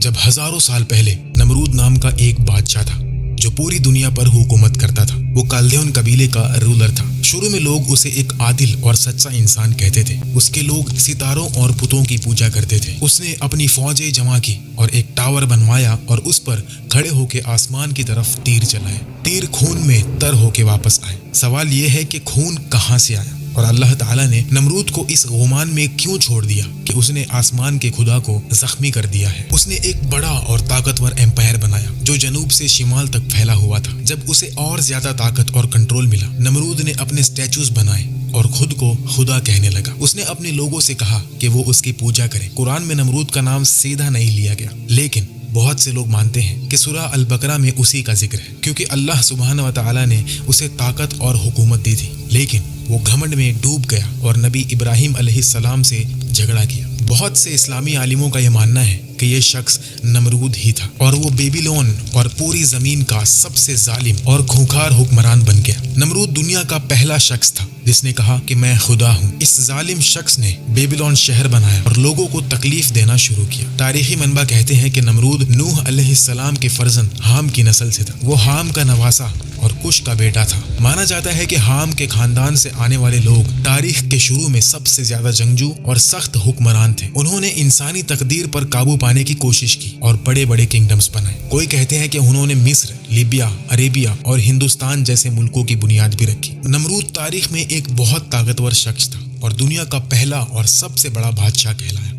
جب ہزاروں سال پہلے نمرود نام کا ایک بادشاہ تھا جو پوری دنیا پر حکومت کرتا تھا۔ وہ کالدیون قبیلے کا رولر تھا۔ شروع میں لوگ اسے ایک عادل اور سچا انسان کہتے تھے۔ اس کے لوگ ستاروں اور بتوں کی پوجا کرتے تھے۔ اس نے اپنی فوجیں جمع کی اور ایک ٹاور بنوایا اور اس پر کھڑے ہو کے آسمان کی طرف تیر چلائے۔ تیر خون میں تر ہو کے واپس آئے۔ سوال یہ ہے کہ خون کہاں سے آیا اور اللہ تعالیٰ نے نمرود کو اس غمان میں کیوں چھوڑ دیا کہ اس نے آسمان کے خدا کو زخمی کر دیا ہے۔ اس نے ایک بڑا اور طاقتور ایمپائر بنایا جو جنوب سے شمال تک پھیلا ہوا تھا۔ جب اسے اور زیادہ طاقت اور کنٹرول ملا، نمرود نے اپنے اسٹیچوز بنائے اور خود کو خدا کہنے لگا۔ اس نے اپنے لوگوں سے کہا کہ وہ اس کی پوجا کریں۔ قرآن میں نمرود کا نام سیدھا نہیں لیا گیا، لیکن بہت سے لوگ مانتے ہیں کہ سورہ البقرہ میں اسی کا ذکر ہے، کیونکہ اللہ سبحانہ و تعالیٰ نے اسے طاقت اور حکومت دی تھی، لیکن وہ گھمنڈ میں ڈوب گیا اور نبی ابراہیم علیہ السلام سے جھگڑا کیا۔ بہت سے اسلامی عالموں کا یہ ماننا ہے کہ یہ شخص نمرود ہی تھا اور وہ بیبیلون اور پوری زمین کا سب سے ظالم اور کھونکھار حکمران بن گیا۔ نمرود دنیا کا پہلا شخص تھا جس نے کہا کہ میں خدا ہوں۔ اس ظالم شخص نے بیبیلون شہر بنایا اور لوگوں کو تکلیف دینا شروع کیا۔ تاریخی منبع کہتے ہیں کہ نمرود نوح علیہ السلام کے فرزند حام کی نسل سے تھا۔ وہ حام کا نواسا اور کش کا بیٹا تھا۔ مانا جاتا ہے کہ حام کے خاندان سے آنے والے لوگ تاریخ کے شروع میں سب سے زیادہ جنگجو اور سخت حکمران تھے۔ انہوں نے انسانی تقدیر پر قابو پانے کی کوشش کی اور بڑے بڑے کنگڈمز بنائے۔ کوئی کہتے ہیں کہ انہوں نے مصر، لیبیا، عربیہ اور ہندوستان جیسے ملکوں کی بنیاد بھی رکھی۔ نمرود تاریخ میں ایک بہت طاقتور شخص تھا اور دنیا کا پہلا اور سب سے بڑا بادشاہ کہلایا۔